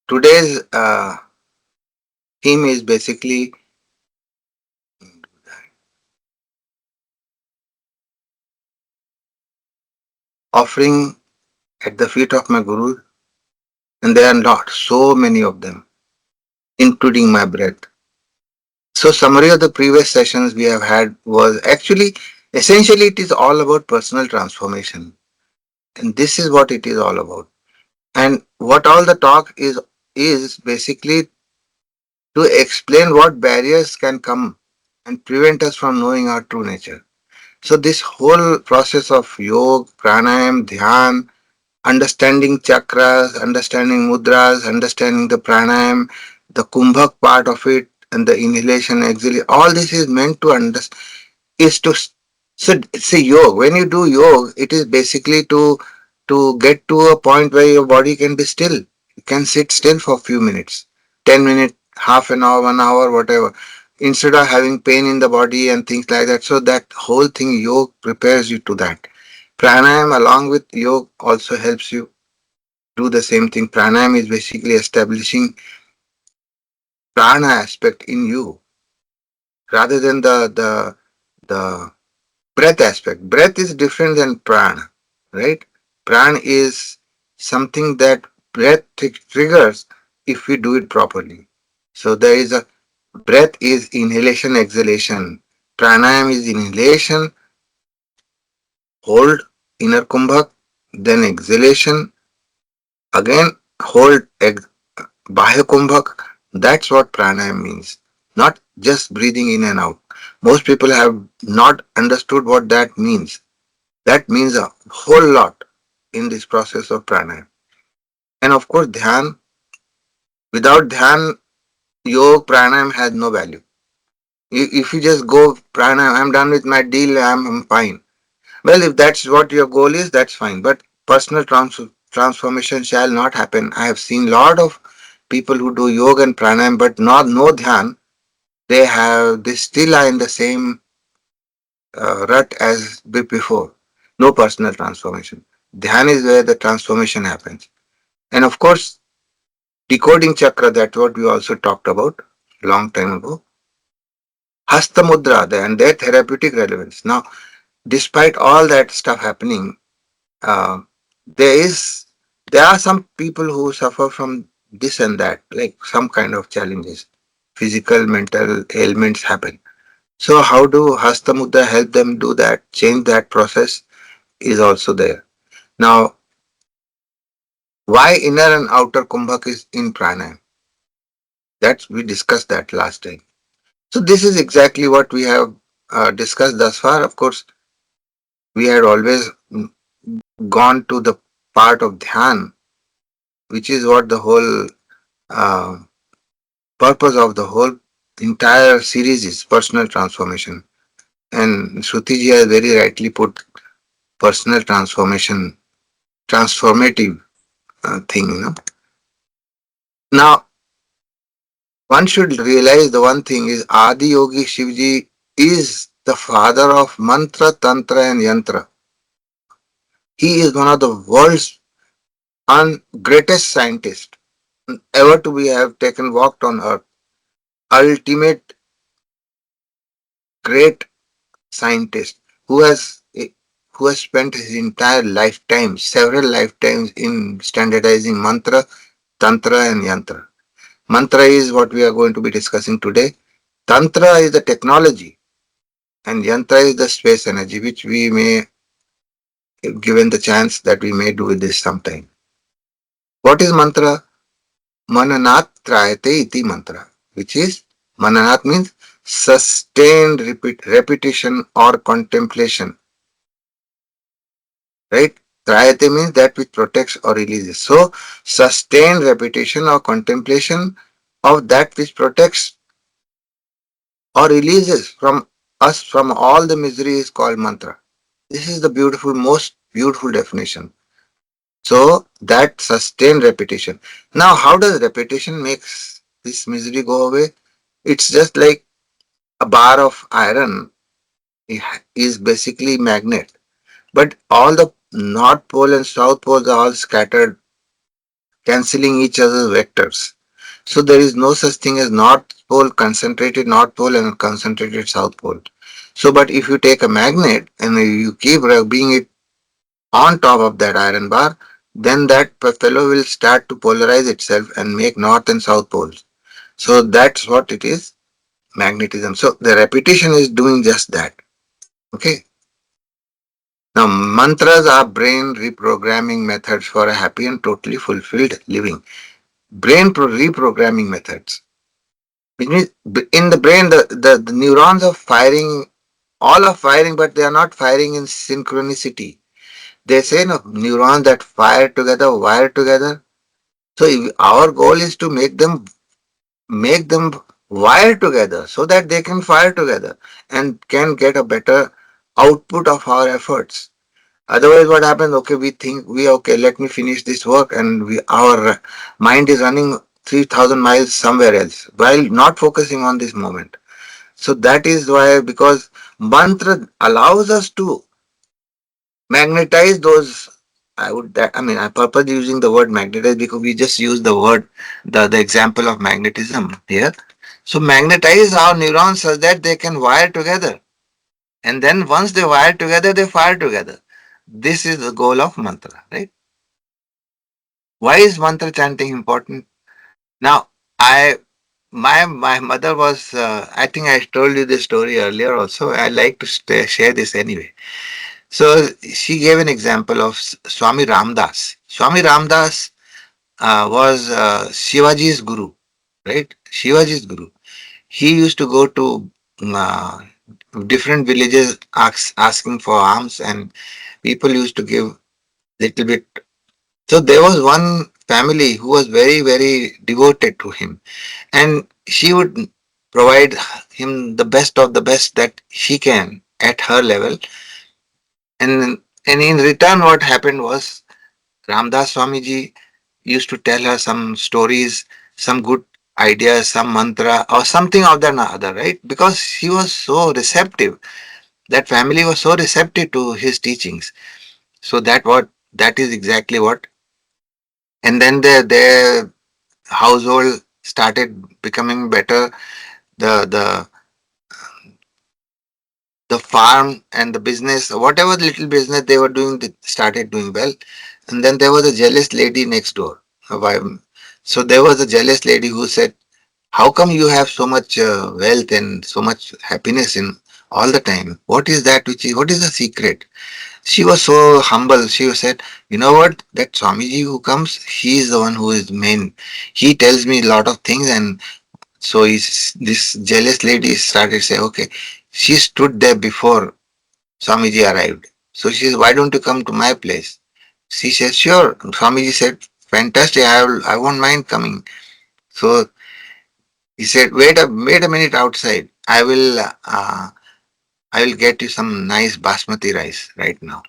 Today's theme is basically offering at the feet of my Guru, and there are not so many of them, including my breath. So, summary of the previous sessions we have had was actually essentially it is all about personal transformation, and this is what it is all about. And what all the talk is basically to explain what barriers can come and prevent us from knowing our true nature. So this whole process of yoga, pranayam, dhyan, understanding chakras, understanding mudras, understanding the pranayam, the kumbhak part of it, and the inhalation, exhalation, all this is meant to understand, is to, so see yoga. When you do yoga, it is basically to get to a point where your body can be still. You can sit still for a few minutes, 10 minutes, half an hour, 1 hour, whatever. Instead of having pain in the body and things like that. So that whole thing, yoga prepares you to that. Pranayam along with yoga also helps you do the same thing. Pranayam is basically establishing prana aspect in you rather than the breath aspect. Breath is different than prana, right? Prana is something that breath triggers if we do it properly. So there is a breath is inhalation, exhalation. Pranayam is inhalation, hold inner kumbhak, then exhalation, again hold bahya kumbhak. That's what pranayam means. Not just breathing in and out. Most people have not understood what that means. That means a whole lot in this process of pranayam. And of course, dhyan, without dhyan, yoga pranayam has no value. If you just go pranayam, I'm done with my deal, I'm fine. Well, if that's what your goal is, that's fine. But personal transformation shall not happen. I have seen lot of people who do yoga and pranayam, but not no dhyan. They still are in the same rut as before. No personal transformation. Dhyan is where the transformation happens. And of course, decoding chakra, that's what we also talked about long time ago. Hasta mudra and their therapeutic relevance. Now, despite all that stuff happening, uh, there is there are some people who suffer from this and that, like some kind of challenges, physical, mental ailments happen. So, how do Hasta mudra help them do that? Change that process is also there. Now, why inner and outer kumbhak is in pranayam? That we discussed that last time. So this is exactly what we have discussed thus far. Of course, we had always gone to the part of dhyan, which is what the whole uh, purpose of the whole entire series is personal transformation. And Shrutiji has very rightly put personal transformation, transformative thing. Now, one should realize the one thing is Adi Yogi Shivji is the father of mantra, tantra, and yantra. He is one of the world's greatest scientists ever to be have taken walked on earth. Ultimate great scientist who has spent his entire lifetime, several lifetimes in standardizing mantra, tantra, and yantra. Mantra is what we are going to be discussing today. Tantra is the technology, and yantra is the space energy, which we may, given the chance that we may do this sometime. What is mantra? Mananat trayate iti mantra, which is mananat means sustained repetition or contemplation, right? Trayate means that which protects or releases. So, sustained repetition or contemplation of that which protects or releases from us from all the misery is called mantra. This is the most beautiful definition. So, that sustained repetition. Now, how does repetition makes this misery go away? It's just like a bar of iron is basically magnet, but all the north pole and south poles are all scattered cancelling each other's vectors. So there is no such thing as north pole, concentrated north pole and concentrated south pole. So, but if you take a magnet and you keep rubbing it on top of that iron bar, then that fellow will start to polarize itself and make north and south poles. So that's what it is, magnetism. So the repetition is doing just that. Okay. Now mantras are brain reprogramming methods for a happy and totally fulfilled living. Reprogramming methods. Which means in the brain, the neurons are firing, all are firing, but they are not firing in synchronicity. They say no, neurons that fire together, wire together. So our goal is to make them wire together so that they can fire together and can get a better output of our efforts. Otherwise, what happens? Okay, we think we okay. Let me finish this work, and our mind is running 3,000 miles somewhere else while not focusing on this moment. So that is why, because mantra allows us to magnetize those. I purpose using the word magnetize because we just use the word, the example of magnetism here. So magnetize our neurons so that they can wire together. And then once they wire together, they fire together. This is the goal of mantra, right? Why is mantra chanting important? Now, my mother was. I think I told you this story earlier. Also, I like to share this anyway. So she gave an example of Swami Ramdas. Swami Ramdas was Shivaji's guru, right? Shivaji's guru. He used to go to uh, different villages asking for alms, and people used to give little bit. So there was one family who was very, very devoted to him, and she would provide him the best of the best that she can at her level. And in return, what happened was Ramdas Swamiji used to tell her some stories, some good ideas, some mantra or something of that other, right? Because she was so receptive. That family was so receptive to his teachings. So that is exactly what. And then their household started becoming better. The the farm and the business, whatever little business they were doing, they started doing well. And then there was a jealous lady next door. So there was a jealous lady who said, how come you have so much wealth and so much happiness in all the time? What is the secret? She was so humble. She said, you know what? That Swamiji who comes, he is the one who is main. He tells me a lot of things. And so this jealous lady started saying, okay, she stood there before Swamiji arrived. So she says, why don't you come to my place? She says, sure. Swamiji said, fantastic. I won't mind coming. So he said, wait a minute outside. I will get you some nice basmati rice right now,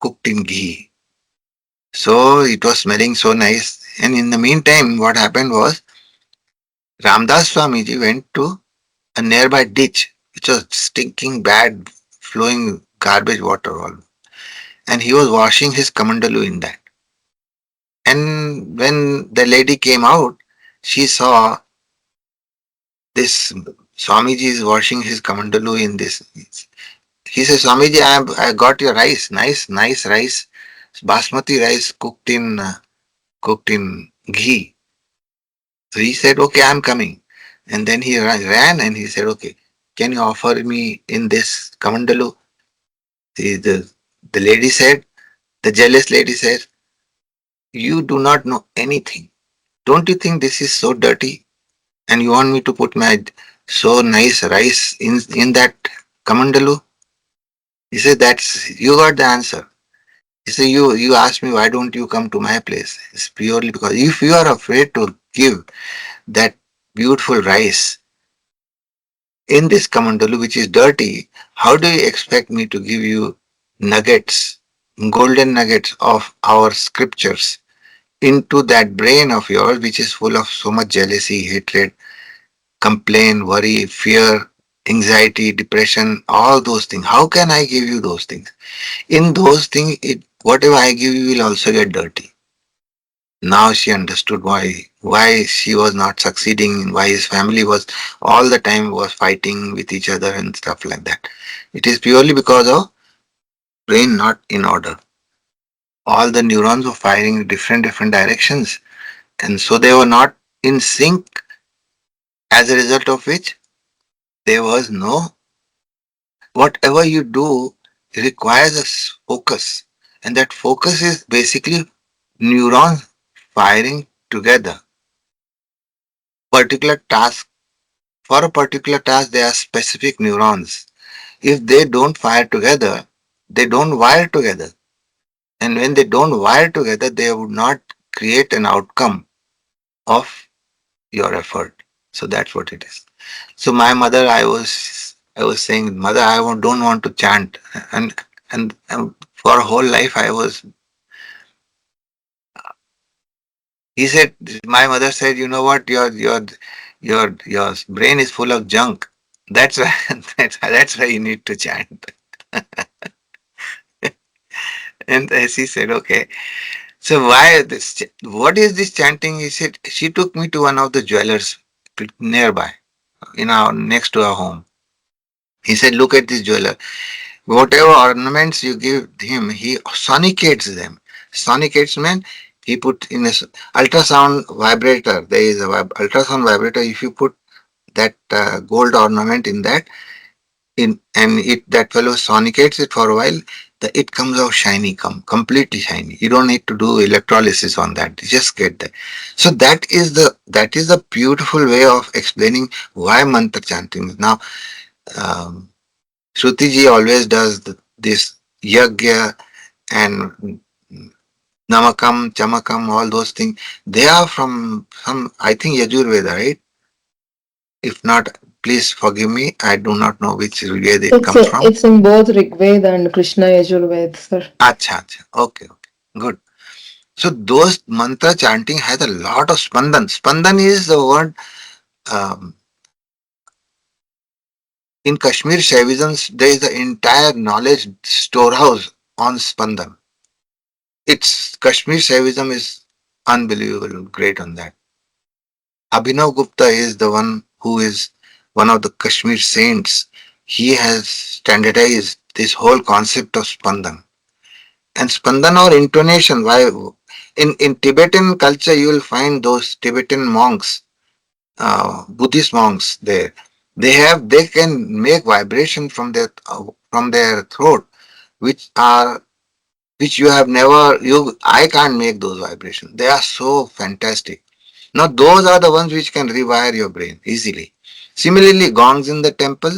cooked in ghee. So it was smelling so nice. And in the meantime, what happened was Ramdas Swamiji went to a nearby ditch, which was stinking bad, flowing garbage water all. And he was washing his kamandalu in that. And when the lady came out, she saw this Swamiji is washing his kamandalu in this. He says, Swamiji, I got your rice, nice rice, basmati rice cooked in ghee. So he said, okay, I'm coming. And then he ran and he said, okay, can you offer me in this kamandalu? The lady said, the jealous lady said, you do not know anything. Don't you think this is so dirty? And you want me to put my so nice rice in that kamandalu? He said, that's, you got the answer. He said, you asked me, why don't you come to my place? It's purely because if you are afraid to give that beautiful rice in this kamandalu, which is dirty, how do you expect me to give you nuggets, golden nuggets of our scriptures into that brain of yours, which is full of so much jealousy, hatred, complaint, worry, fear, anxiety, depression, all those things? How can I give you those things? In those things, whatever I give you will also get dirty. Now she understood why she was not succeeding, why his family was all the time was fighting with each other and stuff like that. It is purely because of brain not in order. All the neurons were firing in different directions, and so they were not in sync, as a result of which there was no, whatever you do requires a focus, and that focus is basically neurons firing together. Particular task For a particular task, there are specific neurons. If they don't fire together, they don't wire together. And when they don't wire together, they would not create an outcome of your effort. So that's what it is. So my mother, I was saying, mother, don't want to chant, and for a whole life I was. He said, my mother said, you know what, your brain is full of junk. That's why that's why you need to chant. And she said, okay. So why this? What is this chanting? He said, she took me to one of the jewelers nearby, next to our home. He said, look at this jeweler. Whatever ornaments you give him, he sonicates them. Sonicates mean he put in a ultrasound vibrator. There is a ultrasound vibrator. If you put that gold ornament in that, and it that fellow sonicates it for a while, it comes out shiny, completely shiny. You don't need to do electrolysis on that. You just get that. So that is the beautiful way of explaining why mantra chanting. Now, um, Shruti ji always does this yagya and namakam, chamakam, all those things. They are from some, I think, Yajurveda, right? If not, please forgive me. I do not know which Veda it It's comes from. it's in both Rigveda and Krishna Yajurveda, sir. Acha, acha. Okay, okay. Good. So those mantra chanting has a lot of spandan. Spandan is the word in Kashmir Shaivism. There is the entire knowledge storehouse on spandan. It's Kashmir Shaivism is unbelievable, great on that. Abhinav Gupta is the one who is one of the Kashmir saints. He has standardized this whole concept of spandan. And spandan or intonation, why in Tibetan culture you will find those Tibetan monks, Buddhist monks there. They can make vibration from their throat, which are which you have never you I can't make those vibrations. They are so fantastic. Now those are the ones which can rewire your brain easily. Similarly, gongs in the temple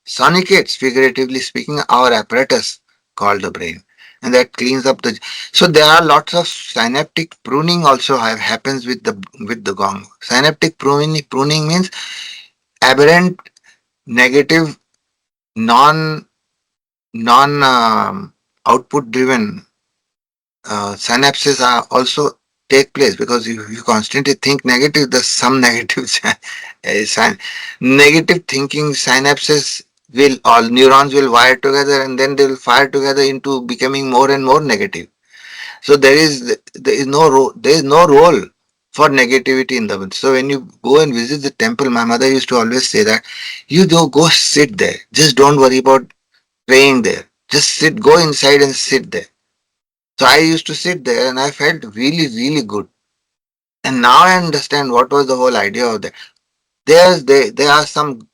sonicates, figuratively speaking, our apparatus called the brain, and that cleans up the. So there are lots of synaptic pruning also happens with the gong. Synaptic pruning means aberrant, negative, non non output driven synapses are also take place, because if you constantly think negative, there's some negative negative thinking synapses will all neurons will wire together, and then they will fire together into becoming more and more negative. So there is no role for negativity in the world. So when you go and visit the temple, my mother used to always say that you do go sit there, just don't worry about praying there, just go inside and sit there. So I used to sit there and I felt really, really good. And now I understand what was the whole idea of that. There are some.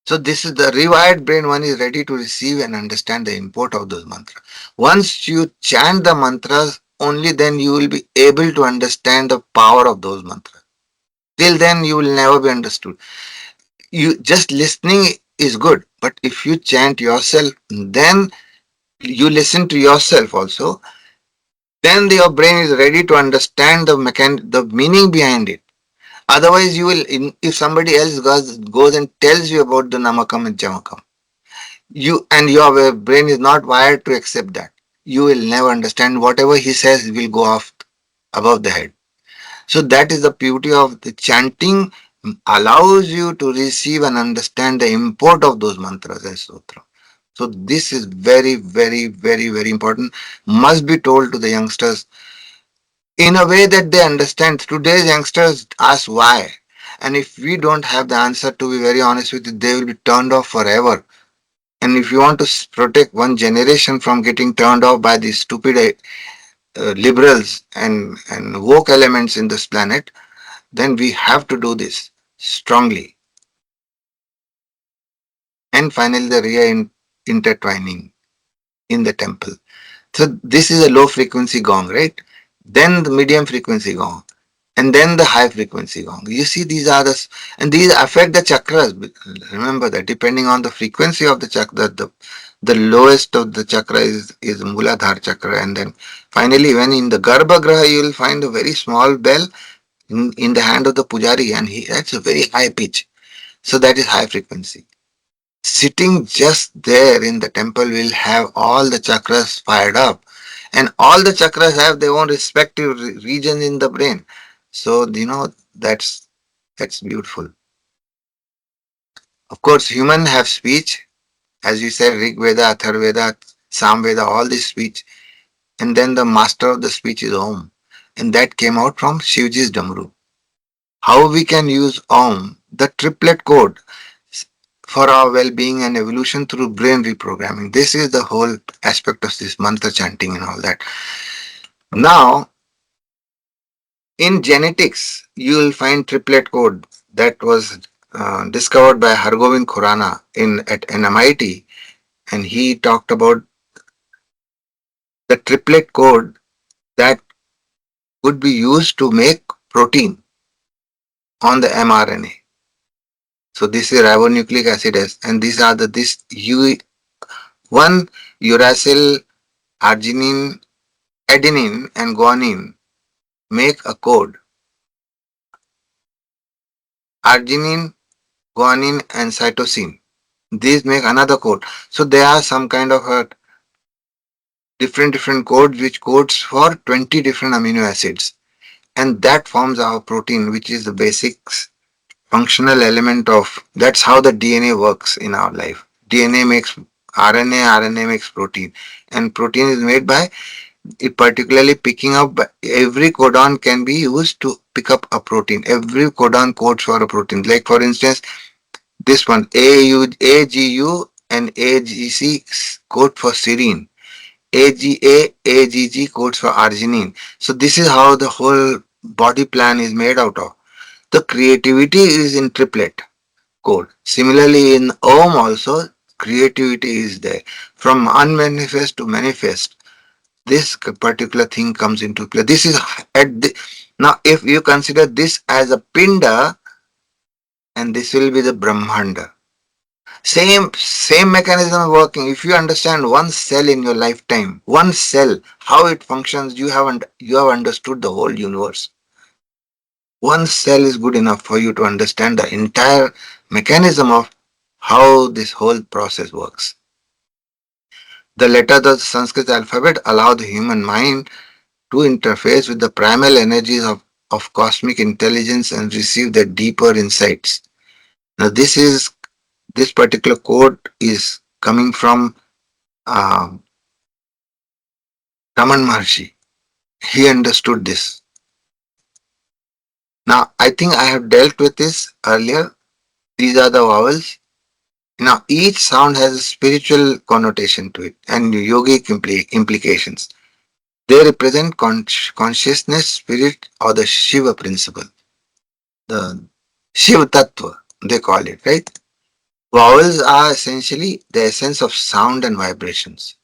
So this is the rewired brain. One is ready to receive and understand the import of those mantras. Once you chant the mantras, only then you will be able to understand the power of those mantras. Till then, you will never be understood. You just listening is good, but if you chant yourself, then you listen to yourself also, then your brain is ready to understand the meaning behind it. Otherwise, if somebody else goes and tells you about the namakam and chamakam, your brain is not wired to accept that. You will never understand. Whatever he says will go off above the head. So that is the beauty of the chanting, allows you to receive and understand the import of those mantras and sutra. So this is very, very, very, very important. Must be told to the youngsters. in a way that they understand. Today's youngsters ask why. And if we don't have the answer, to be very honest with you, they will be turned off forever. And if you want to protect one generation from getting turned off by these stupid liberals and woke elements in this planet, then we have to do this strongly. And finally, the intertwining in the temple. So this is a low frequency gong, right? Then the medium frequency gong, and then the high frequency gong. You see, these are and these affect the chakras. Remember that depending on the frequency of the chakra, the lowest of the chakra is Muladhara chakra, and then finally, when in the Garbhagraha, you will find a very small bell in the hand of the pujari, and that's a very high pitch. So that is high frequency. Sitting just there in the temple will have all the chakras fired up, and all the chakras have their own respective regions in the brain. So that's beautiful. Of course, human have speech, as you said, Rig Veda, Atharveda, Samveda, all this speech, and then the master of the speech is Om, and that came out from Shivji's Damru. How we can use Om, the triplet code, for our well-being and evolution through brain reprogramming. This is the whole aspect of this mantra chanting and all that. Now, in genetics, you will find triplet code that was discovered by Hargobind Khurana at MIT, and he talked about the triplet code that could be used to make protein on the mRNA. So this is ribonucleic acid, and these are this one uracil, arginine, adenine, and guanine make a code. Arginine, guanine, and cytosine. These make another code. So there are some kind of a different codes which codes for 20 different amino acids. And that forms our protein, which is the basics functional element of that's how the DNA works in our life. DNA makes RNA, RNA makes protein. And protein is made by it particularly picking up every codon can be used to pick up a protein. Every codon codes for a protein. Like for instance, this one AGU and AGC code for serine. AGA, AGG codes for arginine. So this is how the whole body plan is made out of. The creativity is in triplet code. Similarly, in Om also, creativity is there. From unmanifest to manifest, this particular thing comes into play. This is now if you consider this as a pinda, and this will be the Brahmanda. Same mechanism working. If you understand one cell in your lifetime, one cell, how it functions, you have understood the whole universe. One cell is good enough for you to understand the entire mechanism of how this whole process works. The letters of the Sanskrit alphabet allow the human mind to interface with the primal energies of cosmic intelligence and receive the deeper insights. Now this particular code is coming from uh, Raman Maharshi. He understood this. Now, I think I have dealt with this earlier. These are the vowels. Now, each sound has a spiritual connotation to it and yogic implications. They represent consciousness, spirit, or the Shiva principle. The Shiva Tattva, they call it, right? Vowels are essentially the essence of sound and vibrations.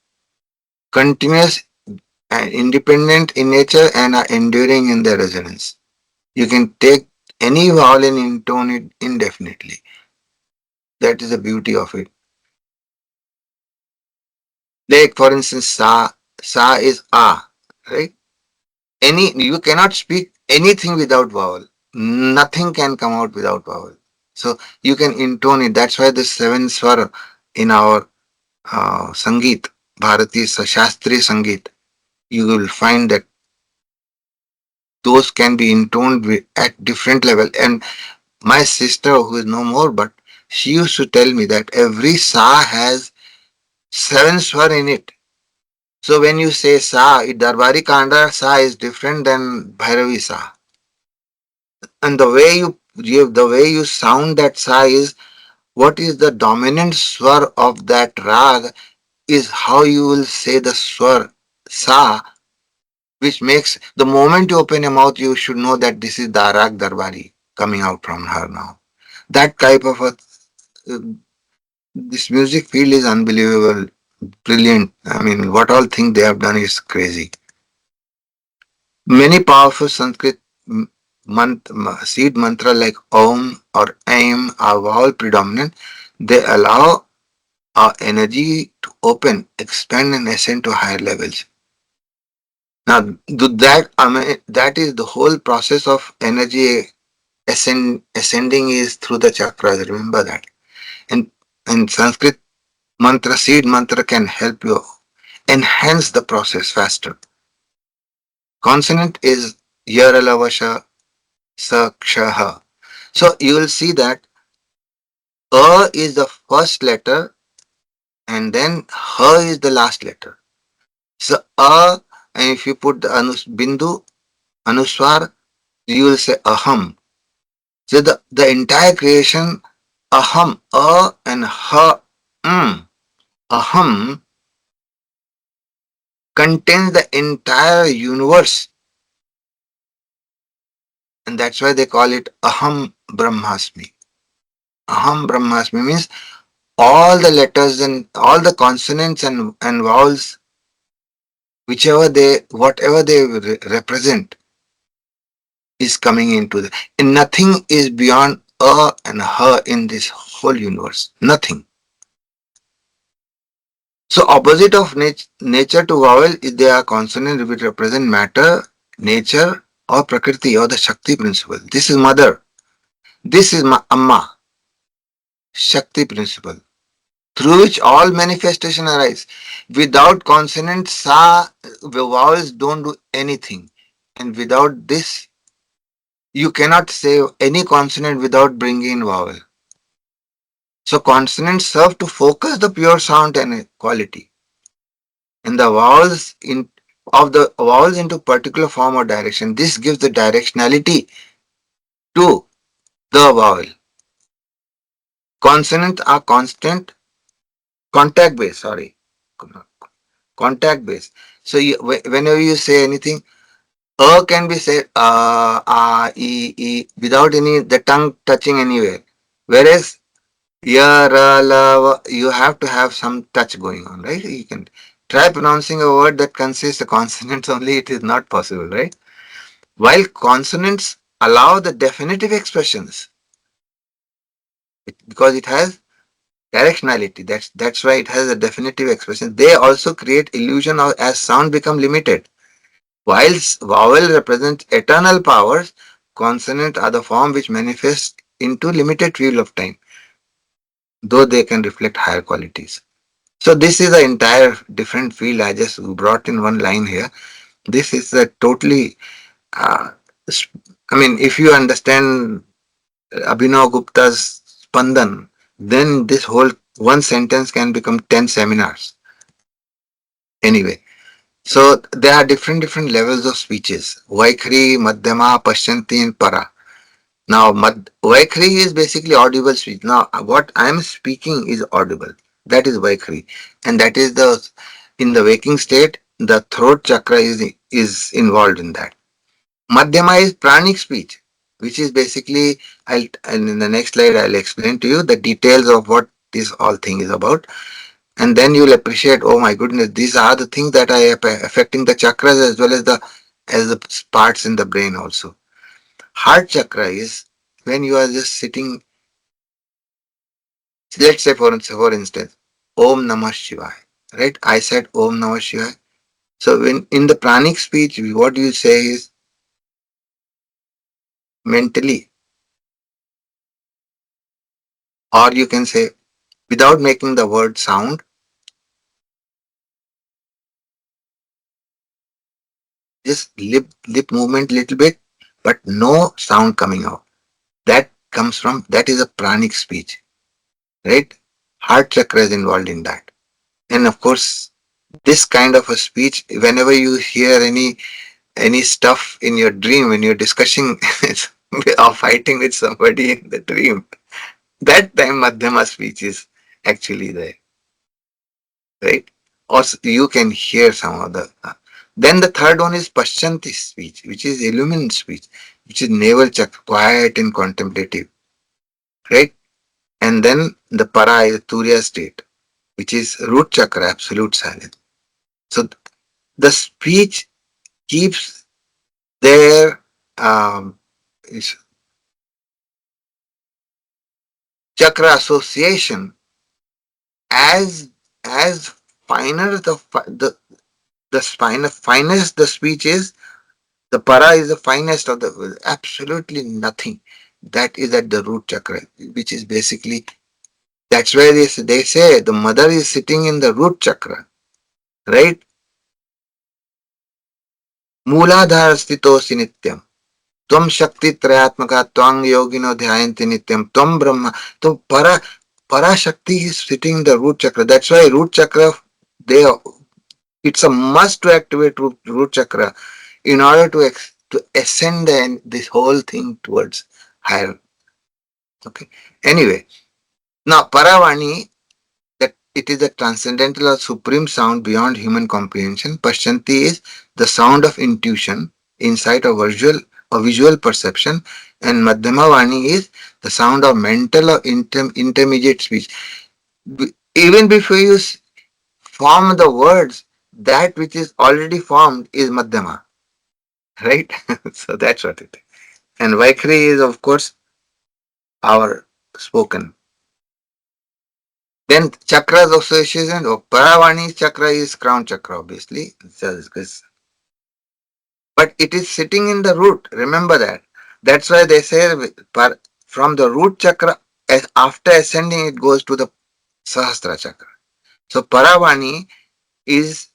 Continuous and independent in nature and are enduring in their resonance. You can take any vowel and intone it indefinitely. That is the beauty of it. Like for instance, sa is ah, right? You cannot speak anything without vowel. Nothing can come out without vowel. So you can intone it. That's why the seven swara in our Sangeet, Bharati Shastri Sangeet, you will find that those can be intoned at different level. And my sister, who is no more, but she used to tell me that every sa has seven swar in it. So when you say Sa, Darbari Kanda Sa is different than Bhairavi Sa. And the way you sound that Sa is what is the dominant swar of that rag is how you will say the swar Sa, which makes the moment you open your mouth, you should know that this is Darak Darbari coming out from her now. That type of a this music field is unbelievable, brilliant. I mean, what all thing they have done is crazy. Many powerful Sanskrit seed mantra like Om or Aim are vowel predominant. They allow our energy to open, expand, and ascend to higher levels. Now, that is the whole process of energy ascending is through the chakras. Remember that. And Sanskrit mantra, seed mantra can help you enhance the process faster. Consonant is Yaralavasha Sakshaha. So you will see that A is the first letter and then Ha is the last letter. So A, and if you put the bindu, anuswar, you will say aham. So the entire creation, aham, A and Ha, aham contains the entire universe. And that's why they call it aham brahmasmi. Aham brahmasmi means all the letters and all the consonants and vowels, whatever they represent, is coming into the, and nothing is beyond a and her in this whole universe. Nothing. So opposite of nature to vowel is they are consonant which represent matter, nature, or prakriti or the Shakti principle. This is mother. This is Amma, Shakti principle, through which all manifestation arise. Without consonant sa, the vowels don't do anything. And without this, you cannot say any consonant without bringing in vowel. So consonants serve to focus the pure sound and quality. And the vowels into particular form or direction. This gives the directionality to the vowel. Consonants are constant contact based, sorry. Contact based. So whenever you say anything, can be said without any the tongue touching anywhere. Whereas you have to have some touch going on, right? You can try pronouncing a word that consists of consonants only, it is not possible, right? While consonants allow the definitive expressions because it has directionality. That's why it has a definitive expression. They also create illusion of as sound become limited. Whilst vowel represents eternal powers, consonant are the form which manifest into limited field of time, though they can reflect higher qualities. So this is an entire different field. I just brought in one line here. This is a totally, uh, I mean, if you understand Abhinav Gupta's Spandan, then this whole one sentence can become 10 seminars. Anyway, so there are different levels of speeches. Vaikhri, Madhyama, Pashyanti and Para. Now, Vaikhri is basically audible speech. Now, what I am speaking is audible. That is Vaikhri. And that is in the waking state, the throat chakra is involved in that. Madhyama is pranic speech, which is basically, and in the next slide, I'll explain to you the details of what this all thing is about. And then you'll appreciate, oh my goodness, these are the things that are affecting the chakras as well as the parts in the brain also. Heart chakra is when you are just sitting, let's say for instance, Om Namah Shivaya, right? I said Om Namah Shivaya. So when in the pranic speech, what you say is mentally, or you can say without making the word sound, just lip movement little bit, but no sound coming out. That is a pranic speech, right? Heart chakra is involved in that. And of course, This kind of a speech, whenever you hear any stuff in your dream when you're discussing or fighting with somebody in the dream, that time Madhyama speech is actually there, right? Or you can hear some of the. Then the third one is Paschanti speech, which is illumined speech, which is navel chakra, quiet and contemplative, right? And then the Para is Turiya state, which is root chakra, absolute silence. So the speech keeps their is chakra association as as finer the spine finest the speech is. The para is the finest of the absolutely nothing. That is at the root chakra, which is basically that's where they say the mother is sitting in the root chakra, right? Mooladhara sthitosi nityam. Tvam shakti trayatmaka twang yogino dhyayanti nityam. Tvam brahma. So para shakti is sitting in the root chakra. That's why root chakra they it's a must to activate root chakra in order to ascend this whole thing towards higher. Okay. Anyway, now Paravani, that it is a transcendental or supreme sound beyond human comprehension. Pashyanti is the sound of intuition, insight or visual perception, and Madhyamavani is the sound of mental or intermediate speech. Even before you form the words, that which is already formed is Madhyama, right? So that's what it is. And Vaikhari is, of course, our spoken. Then chakras association of Paravani chakra is crown chakra, obviously. But it is sitting in the root. Remember that. That's why they say from the root chakra, after ascending, it goes to the Sahasra chakra. So Paravani is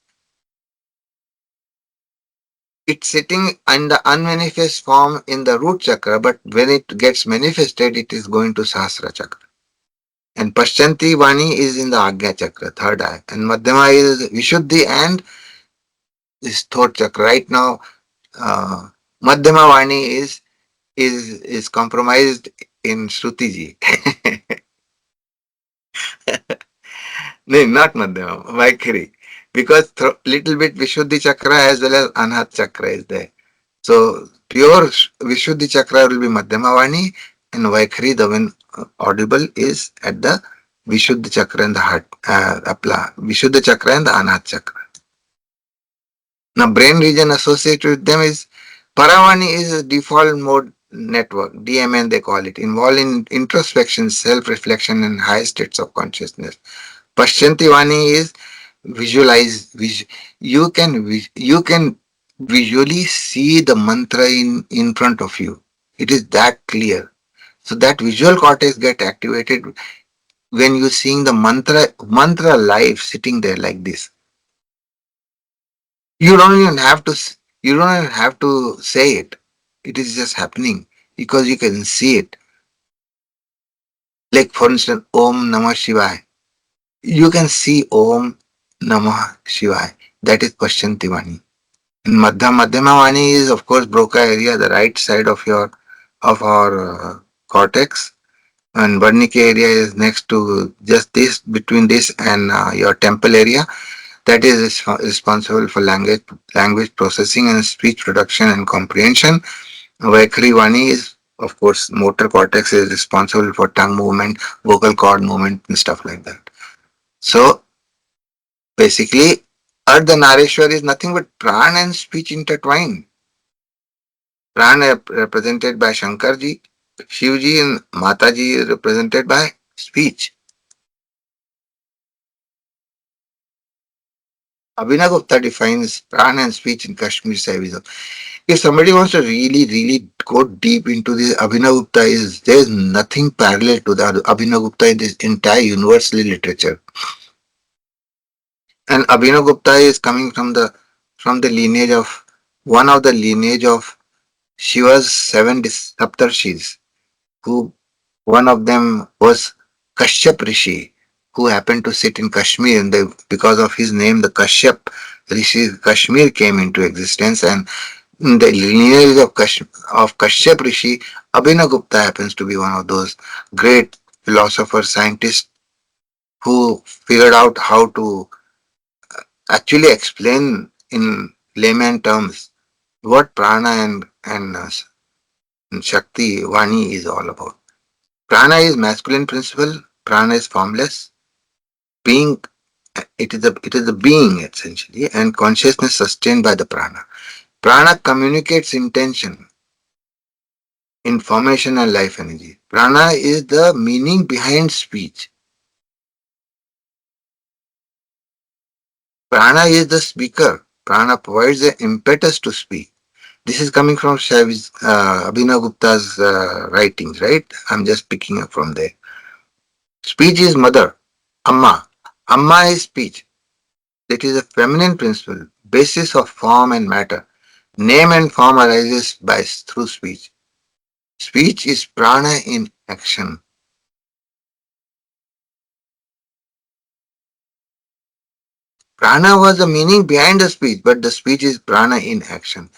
it's sitting in the unmanifest form in the root chakra, but when it gets manifested, it is going to Sahasra chakra. And Paschanti Vani is in the Agya chakra, third eye. And Madhyama is Vishuddhi and this third chakra. Right now, uh, Madhyama Vani is compromised in Shruti ji. No, not Madhyama, Vaikhari. Because little bit Vishuddhi chakra as well as Anhat chakra is there. So pure Vishuddhi chakra will be Madhyama Vani and Vaikhari, the one audible is at the Vishuddhi chakra and the heart, Vishuddhi chakra and the Anhat chakra. Now, brain region associated with them is Paravani is a default mode network, DMN they call it, involved in introspection, self-reflection, and high states of consciousness. Pashyanti Vani is visualize. You can visually see the mantra in front of you. It is that clear. So that visual cortex get activated when you seeing the mantra live sitting there like this. You don't even have to you don't even have to say it. It is just happening because you can see it. Like for instance, Om Namah Shivaya. You can see Om Namah Shivaya. That is Pashyanti Vani. And Madhyama Vani is of course Broca area, the right side of our cortex. And Varnika area is next to just this between this and your temple area. That is responsible for language processing and speech production and comprehension. Vaikhari Vani is, of course, motor cortex is responsible for tongue movement, vocal cord movement, and stuff like that. So basically, Ardhanareshwar is nothing but pran and speech intertwined. Pran represented by Shankarji, Shivji, and Mataji is represented by speech. Abhinavgupta defines pran and speech in Kashmir Saivism. If somebody wants to really go deep into this, Abhinavgupta is there is nothing parallel to the Abhinavgupta in this entire universal literature. And Abhinavgupta is coming from the lineage of one of the lineage of Shiva's seven Saptarshis, who one of them was Kashyap Rishi. who happened to sit in Kashmir, and because of his name, the Kashyap Rishi Kashmir came into existence, and in the lineage of Kashyap Rishi, Abhinavgupta happens to be one of those great philosophers, scientists who figured out how to actually explain in layman terms what prana and Shakti Vani is all about. Prana is masculine principle, prana is formless, being it is a being essentially, and consciousness sustained by the prana. Prana communicates intention, information and life energy. Prana is the meaning behind speech. Prana is the speaker. Prana provides the impetus to speak. This is coming from Abhinav Gupta's writings, right? I'm just picking up from there. Speech is mother, Amma. Amma is speech. It is a feminine principle, basis of form and matter. Name and form arises through speech. Speech is prana in action. Prana was the meaning behind the speech, but the speech is prana in action.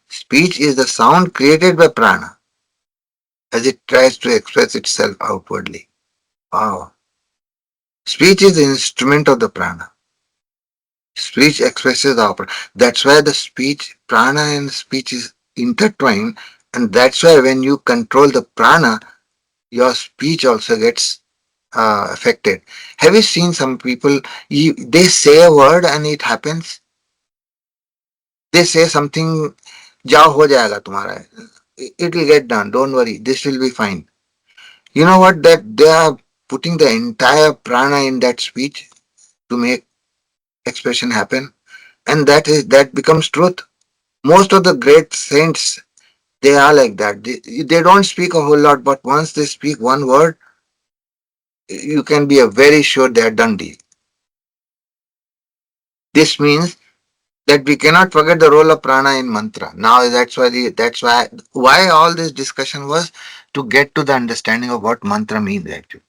Speech is the sound created by prana as it tries to express itself outwardly. Wow. Speech is the instrument of the prana. Speech expresses the opera. That's why the speech, prana and speech is intertwined, and that's why when you control the prana, your speech also gets affected. Have you seen some people, they say a word and it happens? They say something, जाओ हो जाएगा तुम्हारा. It will get done. Don't worry. This will be fine. You know what? That they are putting the entire prana in that speech to make expression happen, and that becomes truth. Most of the great saints, they are like that. They don't speak a whole lot, but once they speak one word, you can be a very sure they are done deal. This means that we cannot forget the role of prana in mantra. Now that's why all this discussion was to get to the understanding of what mantra means actually.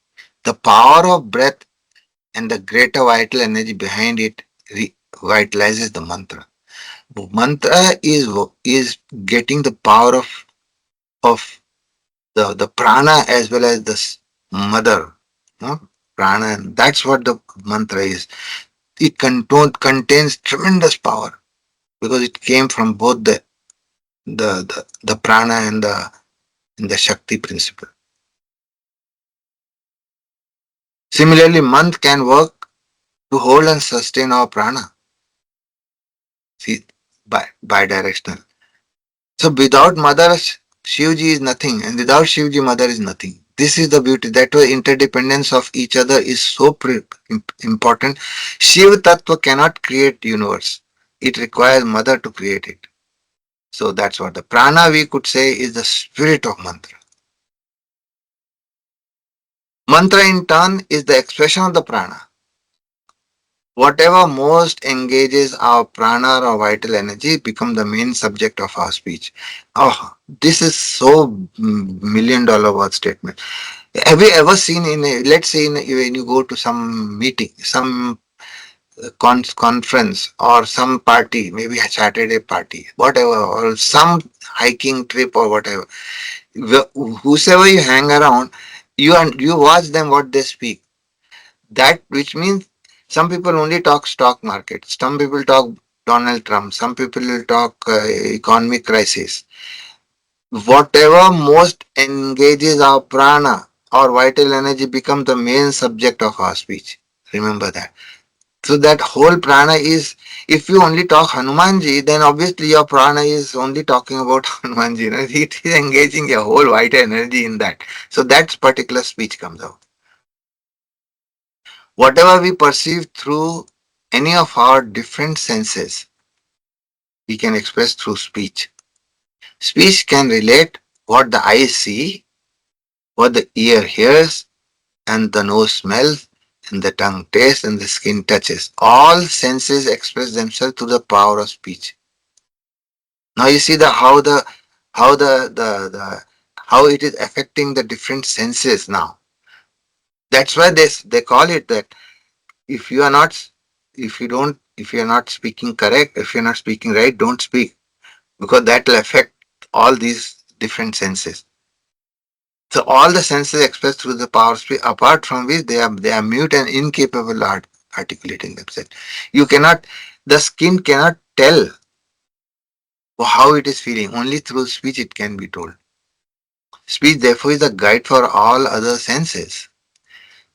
The power of breath and the greater vital energy behind it vitalizes the mantra. Mantra is getting the power of the prana as well as the mother. No? Prana. That's what the mantra is. It contains tremendous power because it came from both the prana and the Shakti principle. Similarly, month can work to hold and sustain our prana. See, bi-directional. So without mother, Shivji is nothing, and without Shivji, mother is nothing. This is the beauty. That way, interdependence of each other is so important. Shiv Tattva cannot create universe. It requires mother to create it. So that's what the prana we could say is the spirit of mantra. Mantra in turn is the expression of the prana. Whatever most engages our prana or vital energy become the main subject of our speech. Oh, this is so million-dollar word statement. Have you ever seen let's say when you go to some meeting, some conference or some party, maybe a Saturday party, whatever, or some hiking trip or whatever, whosoever you hang around, you watch them what they speak. That which means some people only talk stock market, some people talk Donald Trump, some people will talk economic crisis. Whatever most engages our prana or vital energy becomes the main subject of our speech. Remember that. So that whole prana is, if you only talk Hanumanji, then obviously your prana is only talking about Hanumanji. You know, it is engaging your whole vital energy in that. So that particular speech comes out. Whatever we perceive through any of our different senses, we can express through speech. Speech can relate what the eye see, what the ear hears, and the nose smells, and the tongue tastes, and the skin touches. All senses express themselves through the power of speech. Now you see how the how it is affecting the different senses now. That's why they call it that if you are not, if you don't, if you are not speaking correct, if you're not speaking right, don't speak, because that will affect all these different senses. So all the senses expressed through the power of speech, apart from which they are mute and incapable of articulating themselves. You cannot, the skin cannot tell how it is feeling. Only through speech it can be told. Speech therefore is a guide for all other senses.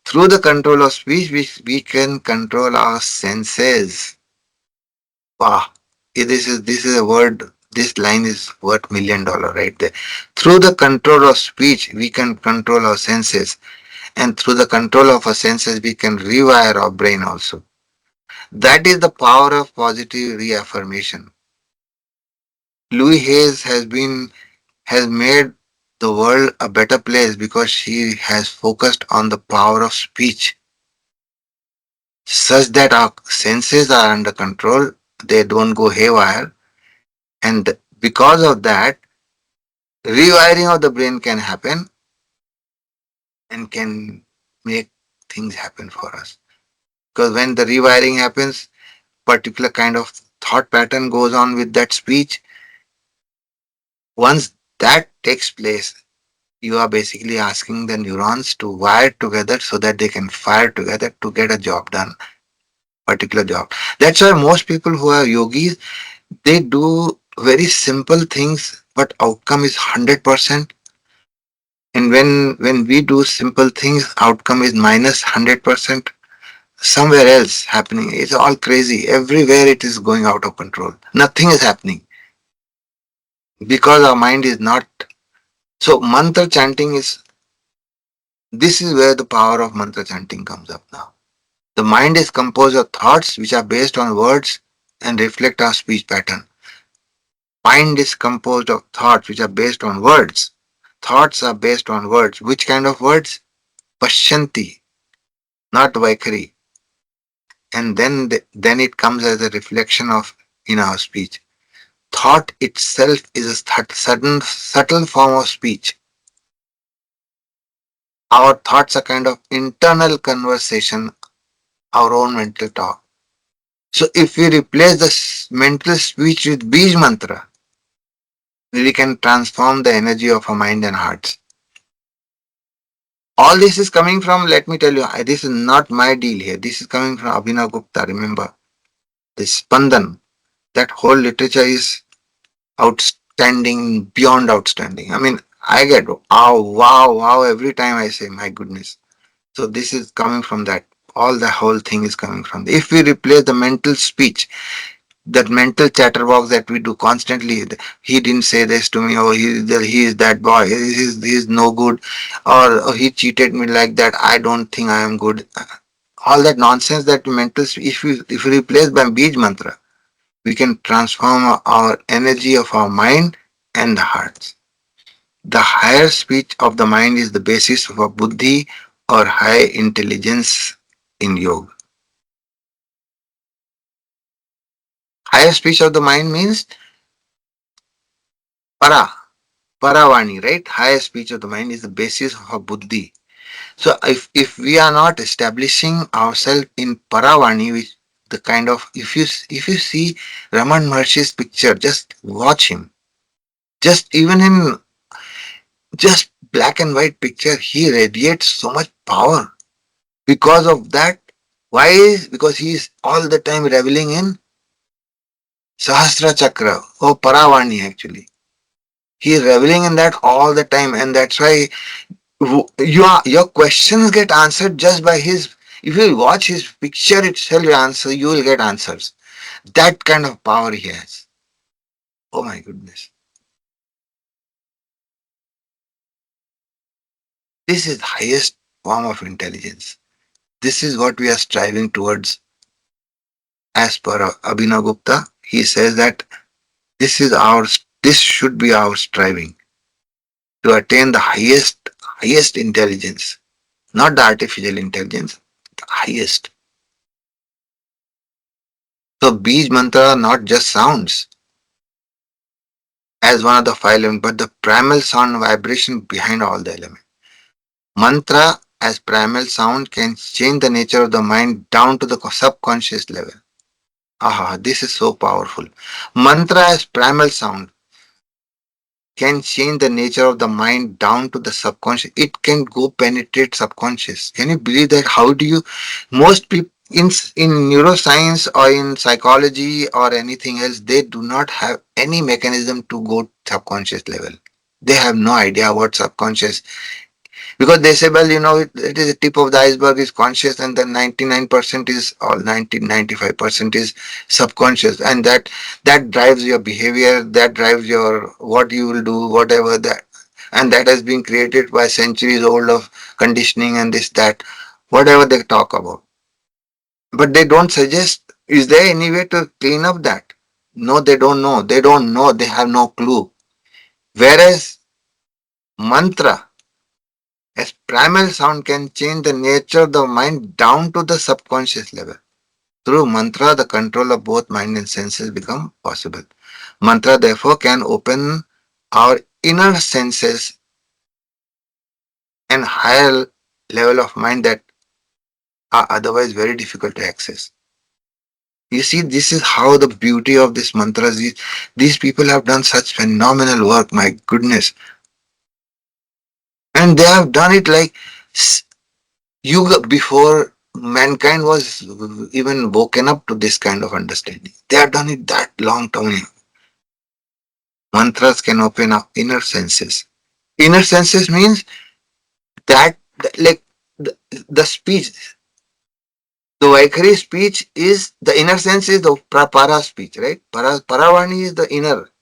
Through the control of speech, we can control our senses. Wow. This is a word, this line is worth $1 million right there. Through the control of speech, we can control our senses. And through the control of our senses, we can rewire our brain also. That is the power of positive reaffirmation. Louis Hayes has made the world a better place because she has focused on the power of speech, such that our senses are under control, they don't go haywire, and because of that, rewiring of the brain can happen and can make things happen for us. Because when the rewiring happens, particular kind of thought pattern goes on with that speech. Once that takes place, you are basically asking the neurons to wire together so that they can fire together to get a job done, particular job. That's why most people who are yogis, they do very simple things, but outcome is 100%. And when we do simple things, outcome is minus 100%. Somewhere else happening. It's all crazy. Everywhere it is going out of control. Nothing is happening because our mind is not. So mantra chanting is, this is where the power of mantra chanting comes up now. The mind is composed of thoughts which are based on words and reflect our speech pattern. Mind is composed of thoughts which are based on words. Thoughts are based on words. Which kind of words? Pashyanti, not Vaikari. And then it comes as a reflection of in our speech. Thought itself is a sudden subtle form of speech. Our thoughts are kind of internal conversation, our own mental talk. So if we replace the mental speech with Bij mantra, we can transform the energy of our mind and hearts. All this is coming from, let me tell you, this is not my deal here. This is coming from Abhinav Gupta. Remember, the Spandan, that whole literature is outstanding, beyond outstanding. I mean, I get wow, wow, wow every time I say, my goodness. So this is coming from that. All the whole thing is coming from. If we replace the mental speech, that mental chatterbox that we do constantly, he didn't say this to me, or he is that boy, he is no good, or he cheated me like that, I don't think I am good. All that nonsense, that mental, if we replace by Bij mantra, we can transform our energy of our mind and the hearts. The higher speech of the mind is the basis of a buddhi or high intelligence in yoga. Higher speech of the mind means para, paravani, right? Higher speech of the mind is the basis of a buddhi. So if we are not establishing ourselves in paravani, which the kind of, if you see Raman Maharshi's picture, just watch him. Just even in just black and white picture, he radiates so much power. Because of that, why? Because he is all the time reveling in Sahasra Chakra or Paravani actually. He is reveling in that all the time, and that's why your questions get answered just by his. If you watch his picture itself, you will get answers. That kind of power he has. Oh my goodness. This is the highest form of intelligence. This is what we are striving towards. As per Abhinav Gupta, he says that this should be our striving to attain the highest intelligence, not the artificial intelligence, the highest. So Bij mantra not just sounds as one of the five elements, but the primal sound vibration behind all the elements. Mantra as primal sound can change the nature of the mind down to the subconscious level. Aha, this is so powerful. Mantra as primal sound can change the nature of the mind down to the subconscious. It can go penetrate subconscious. Can you believe that? How do you? Most people in neuroscience or in psychology or anything else, they do not have any mechanism to go subconscious level. They have no idea what subconscious, because they say, well, it is the tip of the iceberg is conscious, and the 99% is, or 95% is subconscious, and that drives your behavior, that drives your what you will do, whatever that, and that has been created by centuries old of conditioning and this that, whatever they talk about. But they don't suggest, is there any way to clean up that? No, they don't know, they have no clue. Whereas mantra as primal sound can change the nature of the mind down to the subconscious level. Through mantra, the control of both mind and senses become possible. Mantra therefore can open our inner senses and higher level of mind that are otherwise very difficult to access. You see, this is how the beauty of this mantras is. These people have done such phenomenal work, my goodness. And they have done it like Yuga before mankind was even woken up to this kind of understanding. They have done it that long time. Mantras can open up inner senses. Inner senses means that, like the speech, the Vaikhari speech is the inner sense is the para speech, right? Paravani is the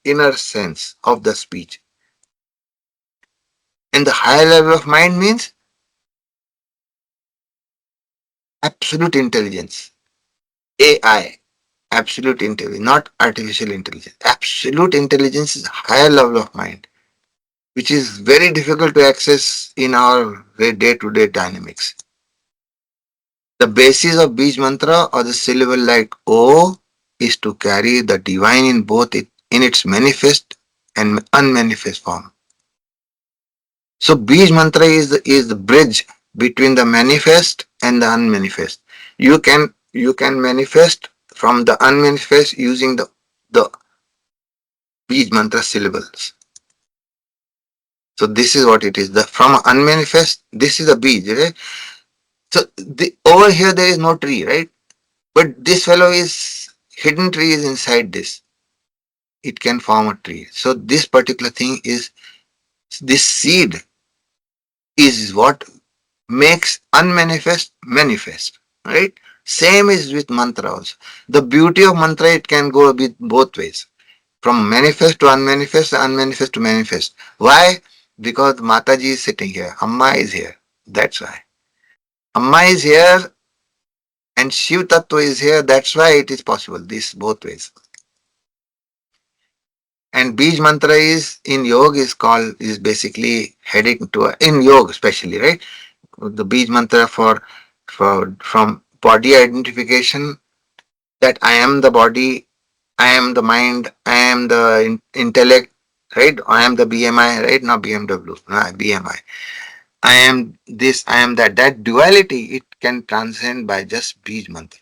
inner sense of the speech. And the higher level of mind means absolute intelligence, AI. Absolute intelligence, not artificial intelligence. Absolute intelligence is a higher level of mind, which is very difficult to access in our day to day dynamics. The basis of Beej Mantra or the syllable like O is to carry the divine in both in its manifest and unmanifest form. So Beej Mantra is the bridge between the manifest and the unmanifest. You can manifest from the unmanifest using the Beej Mantra syllables. So this is what it is. The from unmanifest, this is a beach, right? So over here there is no tree, right? But this fellow is hidden tree is inside this. It can form a tree. So this particular thing is this seed is what makes unmanifest manifest, right? Same is with mantra also. The beauty of mantra, it can go with both ways. From manifest to unmanifest, unmanifest to manifest. Why? Because Mataji is sitting here. Amma is here. That's why. Amma is here and Shiv Tattva is here. That's why it is possible. This both ways. And Bij Mantra is in yoga is called is basically heading to in yoga especially, right? The Bij Mantra for from body identification, that I am the body, I am the mind, I am the intellect, right? I am the BMI, right? Not BMW, no, BMI. I am this, I am that. That duality, it can transcend by just Bij Mantra.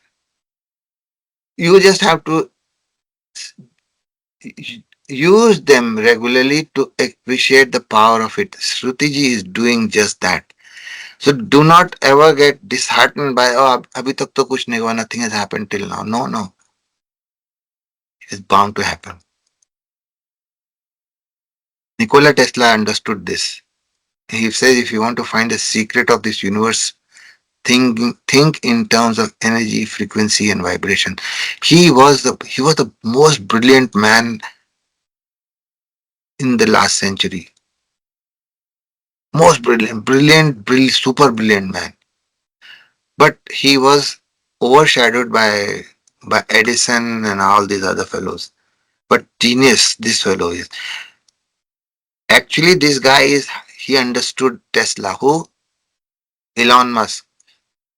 You just have to use them regularly to appreciate the power of it. Shrutiji is doing just that. So do not ever get disheartened by, oh, abhi tak to kuch nahi hua, nothing has happened till now. No, no. It is bound to happen. Nikola Tesla understood this. He says if you want to find the secret of this universe, think in terms of energy, frequency, and vibration. He was the most brilliant man in the last century. Most brilliant, super brilliant man. But he was overshadowed by Edison and all these other fellows. But genius, this fellow is. Actually, this guy is, he understood Tesla. Who? Elon Musk.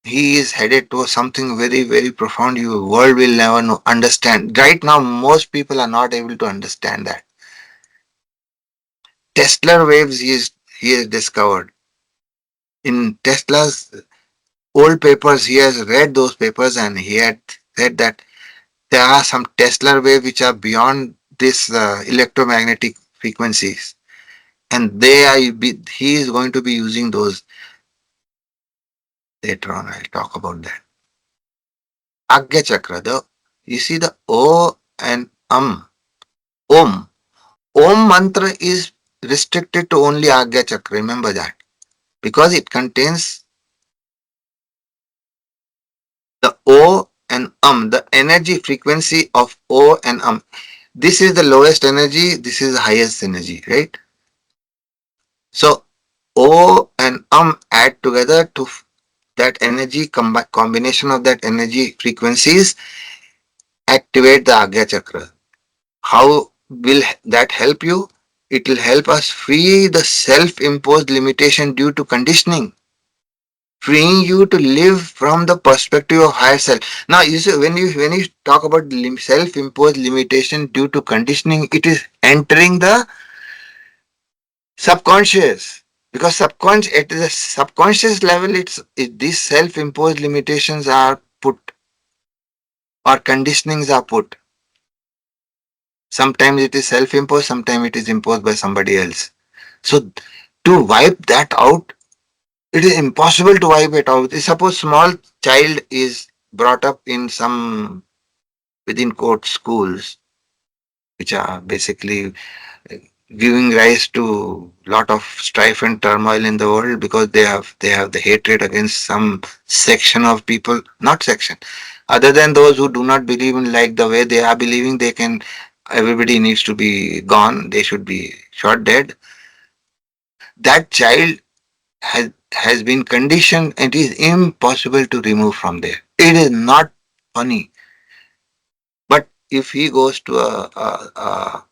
He is headed towards something very, very profound. Your world will never know, understand. Right now, most people are not able to understand that. Tesla waves he has discovered. In Tesla's old papers, he has read those papers and he had said that there are some Tesla waves which are beyond this electromagnetic frequencies, and he is going to be using those later on. I'll talk about that. Agya Chakra, you see the O and Om. Om mantra is restricted to only Agya Chakra. Remember that. Because it contains the O and the energy frequency of O and This is the lowest energy, this is the highest energy, right? So O and add together to that energy, combination of that energy frequencies activate the Agya Chakra. How will that help you? It will help us free the self-imposed limitation due to conditioning, freeing you to live from the perspective of higher self. Now, you see, when you talk about self-imposed limitation due to conditioning, it is entering the subconscious. Because subconscious at the subconscious level, these self-imposed limitations are put or conditionings are put. Sometimes it is self-imposed, sometimes it is imposed by somebody else. So to wipe that out, it is impossible to wipe it out. Suppose small child is brought up in some within quote schools, which are basically giving rise to lot of strife and turmoil in the world because they have the hatred against some section of people, not section, other than those who do not believe in like the way they are believing. They can Everybody needs to be gone, they should be shot dead. That child has been conditioned. It is impossible to remove from there. It is not funny. But if he goes to a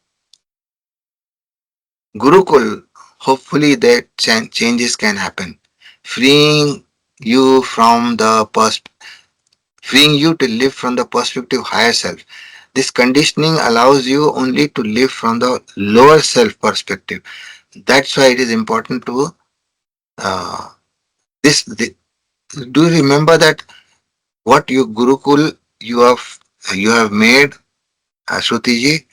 Gurukul, hopefully that changes can happen, freeing you from the freeing you to live from the perspective higher self. This conditioning allows you only to live from the lower self perspective. That's why it is important to uh, this. Do you remember that what you Gurukul you have made, Shrutiji?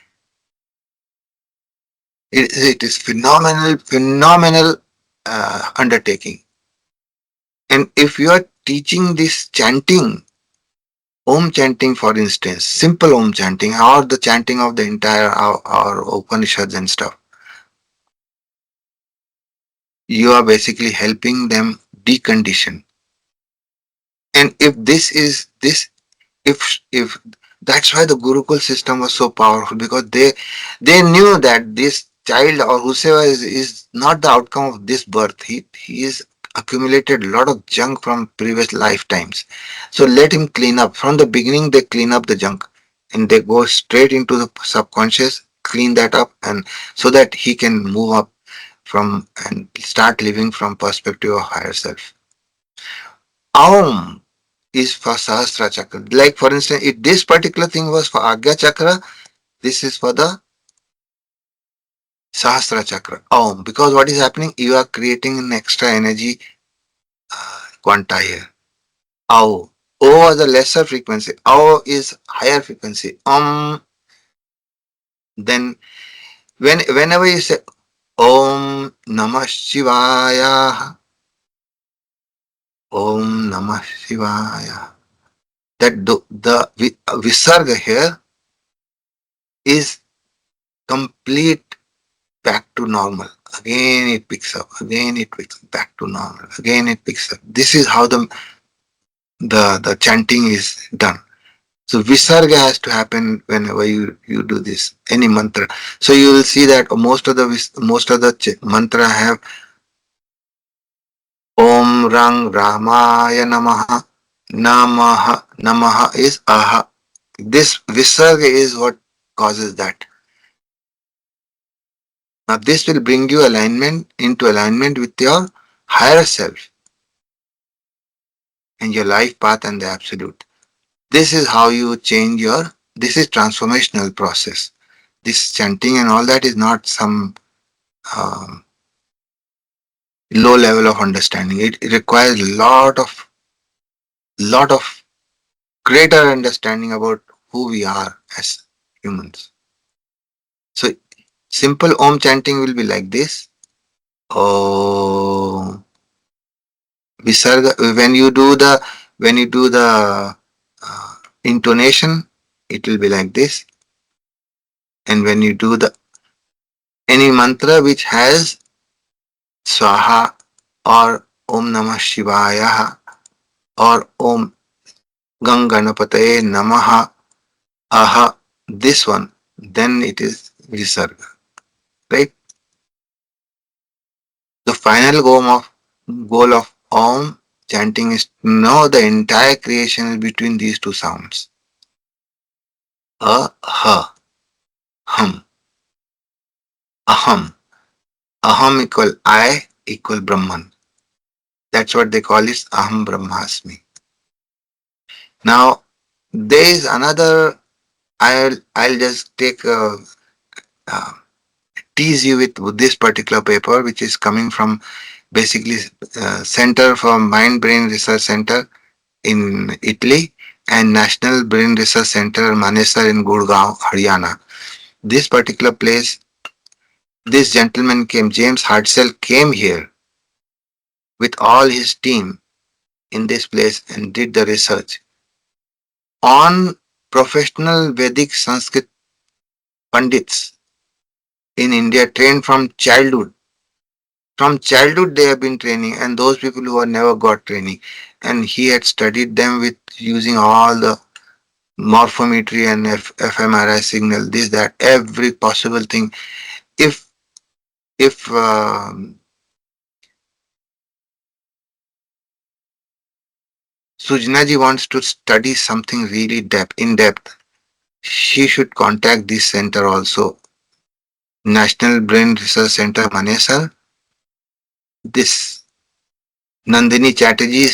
It is phenomenal undertaking. And if you are teaching this chanting, Om chanting, for instance, simple Om chanting, or the chanting of the entire our Upanishads and stuff, you are basically helping them decondition. And if that's why the Gurukul system was so powerful, because they knew that this child or whosoever is not the outcome of this birth. He is accumulated a lot of junk from previous lifetimes. So let him clean up. From the beginning they clean up the junk and they go straight into the subconscious, clean that up, and so that he can move up from and start living from perspective of higher self. Aum is for Sahasra Chakra. Like for instance, if this particular thing was for Agya Chakra, this is for the Sahasra Chakra. Om. Because what is happening? You are creating an extra energy quanta here. Au. O is a lesser frequency. Au is higher frequency. Then whenever you say Om Namah Shivaya, Om Namah Shivaya, that the visarga here is complete back to normal. Again it picks up. Again it picks back to normal. Again it picks up. This is how the chanting is done. So visarga has to happen whenever you do this any mantra. So you will see that most of the mantra have Om Rang Ramaya Namaha. Namaha is aha. This visarga is what causes that. Now this will bring you into alignment with your higher self and your life path and the absolute. This is how you change this is transformational process. This chanting and all that is not some um, low level of understanding. It requires lot of greater understanding about who we are as humans. So simple Om chanting will be like this. Oh, Visarga. When you do the uh, intonation, it will be like this. And when you do the any mantra which has Swaha or Om Namah Shivaya or Om Ganganapataye Namaha Aha, this one, then it is Visarga. Right? The final goal of Om chanting is to know the entire creation is between these two sounds. Ha, hum, aham. Aham equal I equal Brahman. That's what they call it, Aham Brahmasmi. Now, there is another, I'll just uh, tease you with this particular paper, which is coming from basically Center for Mind Brain Research Center in Italy and National Brain Research Center Manesar in Gurgaon, Haryana. This particular place, this gentleman came, James Hartzell came here with all his team in this place and did the research on professional Vedic Sanskrit Pandits in India trained from childhood. From childhood, they have been training, and those people who have never got training. And he had studied them with using all the morphometry and fMRI signal, this, that, every possible thing. If if Sujnaji wants to study something really in depth, she should contact this center also, National Brain Research Center, Manesar. This Nandini Chatterjee,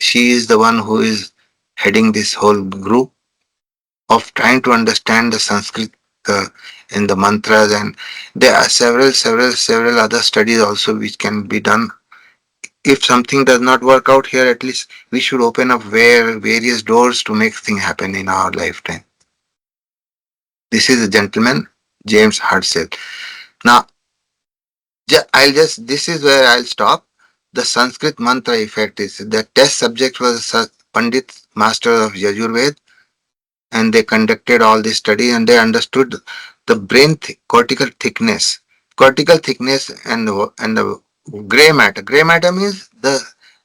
she is the one who is heading this whole group of trying to understand the Sanskrit uh, and the mantras, and there are several other studies also which can be done. If something does not work out here, at least we should open up various doors to make things happen in our lifetime. This is a gentleman, James Hartzell. Now, this is where I'll stop. The Sanskrit mantra effect is the test subject was Pandit Master of Yajurved, and they conducted all this study and they understood the cortical thickness. Cortical thickness and the gray matter. Gray matter means the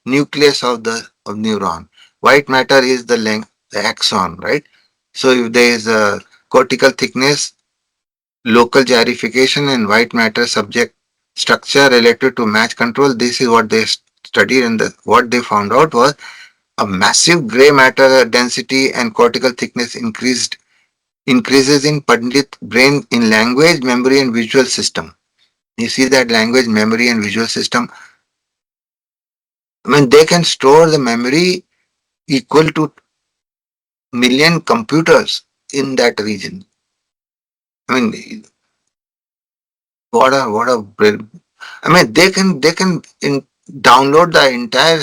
nucleus of neuron. White matter is the length, the axon, right? So if there is a cortical thickness, local gyrification and white matter subject structure related to match control, this is what they studied, and what they found out was a massive gray matter density and cortical thickness increases in Pandit brain in language, memory, and visual system. You see that language, memory, and visual system. I mean, they can store the memory equal to million computers in that region. I mean, I mean, they can download the entire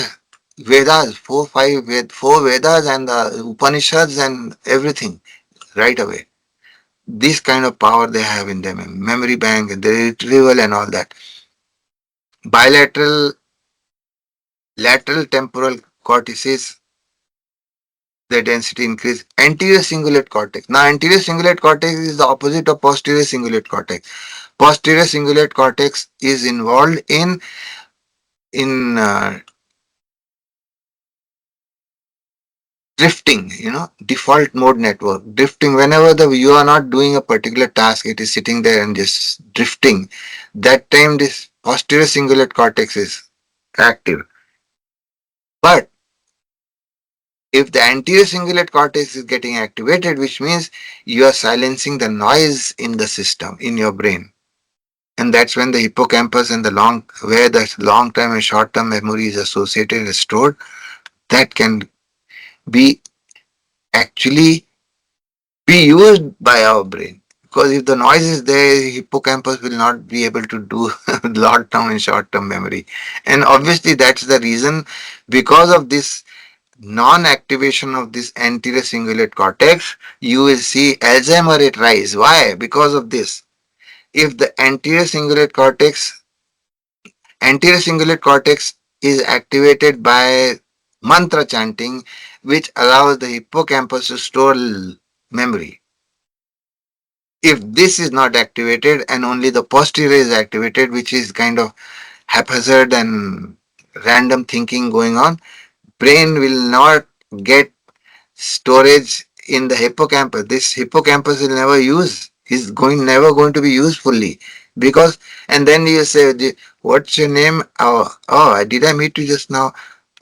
Vedas, four Vedas and the Upanishads and everything right away. This kind of power they have in them, memory bank, the retrieval and all that. Bilateral, lateral temporal cortices, the density increase. Anterior cingulate cortex. Now, anterior cingulate cortex is the opposite of posterior cingulate cortex. Posterior cingulate cortex is involved in drifting. Default mode network. Drifting. Whenever you are not doing a particular task, it is sitting there and just drifting. That time, this posterior cingulate cortex is active. But if the anterior cingulate cortex is getting activated, which means you are silencing the noise in the system, in your brain. And that's when the hippocampus and where the long term and short term memory is associated and stored, that can be actually be used by our brain. Because if the noise is there, hippocampus will not be able to do long term and short term memory. And obviously, that's the reason because of this non activation of this anterior cingulate cortex, you will see Alzheimer rate rise. Why? Because of this. If the anterior cingulate cortex is activated by mantra chanting, which allows the hippocampus to store memory. If this is not activated and only the posterior is activated, which is kind of haphazard and random thinking going on, brain will not get storage in the hippocampus. This hippocampus will never use. Is going never going to be used fully because. And then you say, "What's your name? Oh, did I meet you just now?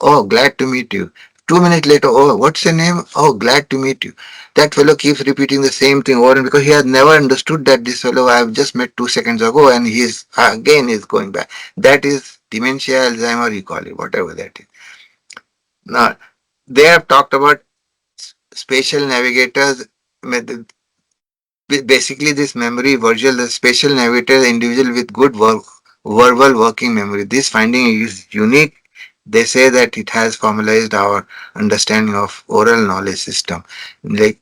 Oh, glad to meet you." 2 minutes later, oh, what's your name? Oh, glad to meet you. That fellow keeps repeating the same thing over and because he has never understood that this fellow I have just met 2 seconds ago and he is again is going back. That is dementia, Alzheimer, you call it, whatever that is. Now, they have talked about spatial navigators. Basically, this memory virtual, the spatial navigator, the individual with good verbal working memory. This finding is unique. They say that it has formalized our understanding of oral knowledge system, like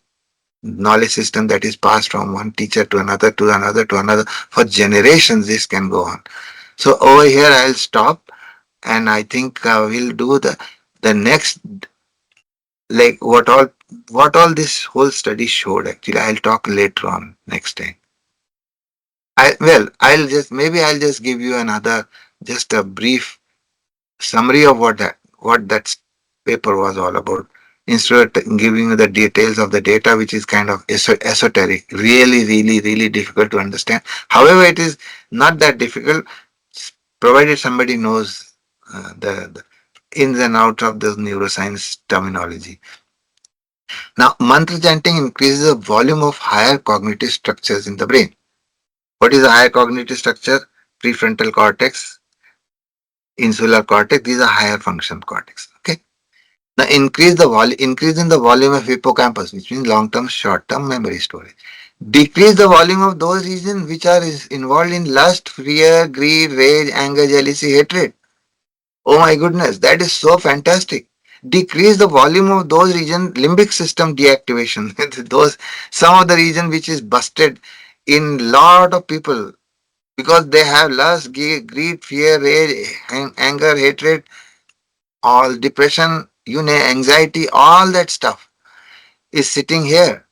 knowledge system that is passed from one teacher to another to another to another for generations. This can go on. So over here, I'll stop, and I think we'll do the next, like what all this whole study showed. Actually, I'll talk later on next time. I'll just give you another, just a brief summary of what that paper was all about. Instead of giving you the details of the data, which is kind of esoteric, really, really, really difficult to understand. However, it is not that difficult, provided somebody knows the ins and outs of the neuroscience terminology. Now, mantra chanting increases the volume of higher cognitive structures in the brain. What is a higher cognitive structure? Prefrontal cortex, insular cortex, these are higher function cortex. Okay. Now increase in the volume of hippocampus, which means long-term, short-term memory storage. Decrease the volume of those regions which are involved in lust, fear, greed, rage, anger, jealousy, hatred. Oh my goodness, that is so fantastic. Decrease the volume of those regions, limbic system deactivation. Those some of the region which is busted in lot of people because they have lust, greed, fear, rage, anger, hatred, all depression, anxiety, all that stuff is sitting here.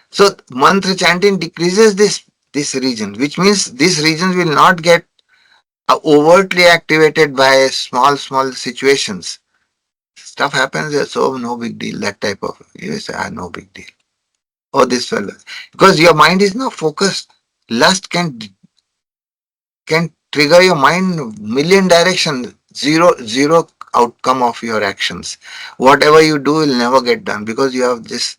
So mantra chanting decreases this region, which means these regions will not get overtly activated by small situations. Stuff happens there, so no big deal. That type of you say, no big deal. Oh, this fellow, because your mind is not focused. Lust can trigger your mind million directions, zero outcome of your actions. Whatever you do will never get done because you have this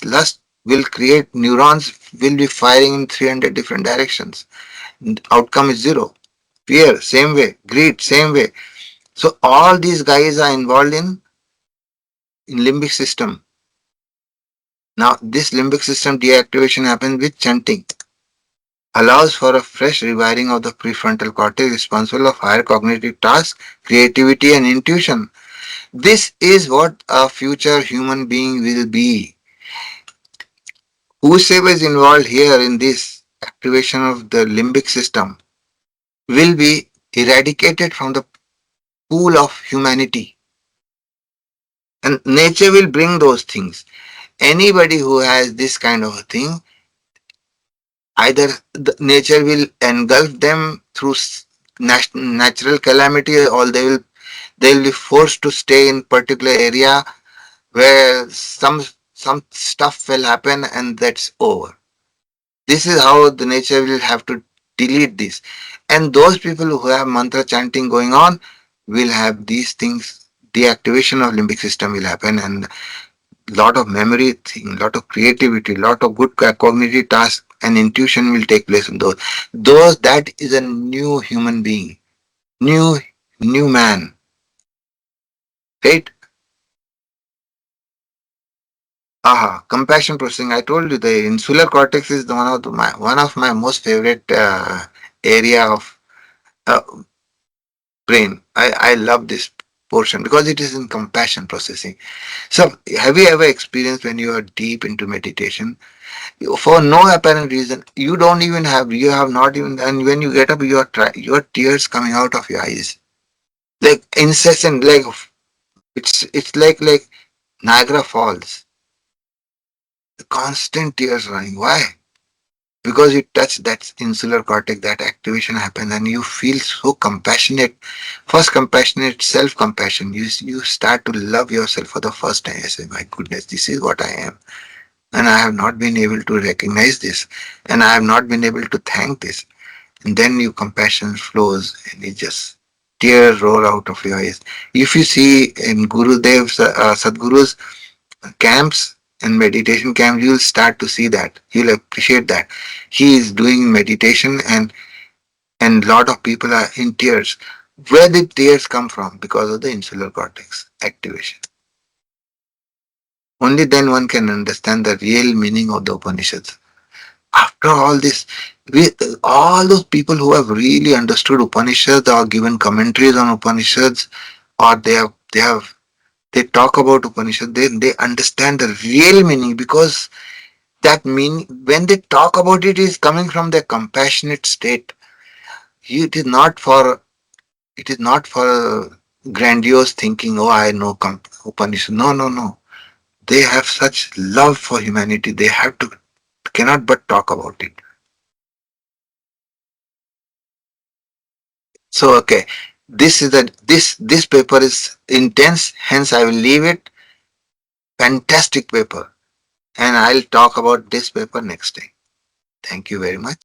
lust will create neurons will be firing in 300 different directions. Outcome is zero. Fear, same way. Greed, same way. So all these guys are involved in limbic system. Now this limbic system deactivation happens with chanting, allows for a fresh rewiring of the prefrontal cortex responsible of higher cognitive tasks, creativity and intuition. This is what a future human being will be. Whosoever is involved here in this activation of the limbic system will be eradicated from the pool of humanity. And nature will bring those things. Anybody who has this kind of a thing, either the nature will engulf them through natural calamity or they will be forced to stay in particular area where some stuff will happen and that's over. This is how the nature will have to delete this. And those people who have mantra chanting going on will have these things. Deactivation of limbic system will happen and lot of memory thing, lot of creativity, lot of good cognitive tasks and intuition will take place in those. That is a new human being, new new man, right? Aha, compassion processing. I told you the insular cortex is the one of my most favorite area of uh, brain. I love this portion because it is in compassion processing. So, have you ever experienced when you are deep into meditation, for no apparent reason, you have not even, and when you get up, your tears coming out of your eyes, like incessant, like it's like Niagara Falls, the constant tears running. Why? Because you touch that insular cortex, that activation happens, and you feel so compassionate. First, compassionate self-compassion. You start to love yourself for the first time. I say, my goodness, this is what I am, and I have not been able to recognize this, and I have not been able to thank this. And then your compassion flows, and it just tears roll out of your eyes. If you see in Gurudev's Sadguru's camps and meditation camps, you'll start to see that. You'll appreciate that. He is doing meditation, and lot of people are in tears. Where did tears come from? Because of the insular cortex activation. Only then one can understand the real meaning of the Upanishads. After all this, all those people who have really understood Upanishads or given commentaries on Upanishads, or they talk about Upanishads, they understand the real meaning, because that mean when they talk about it is coming from their compassionate state. It is not for grandiose thinking. Oh, I know Upanishad. No, no, no. They have such love for humanity. They have to cannot but talk about it. So okay, this paper is intense. Hence, I will leave it. Fantastic paper, and I'll talk about this paper next time. Thank you very much.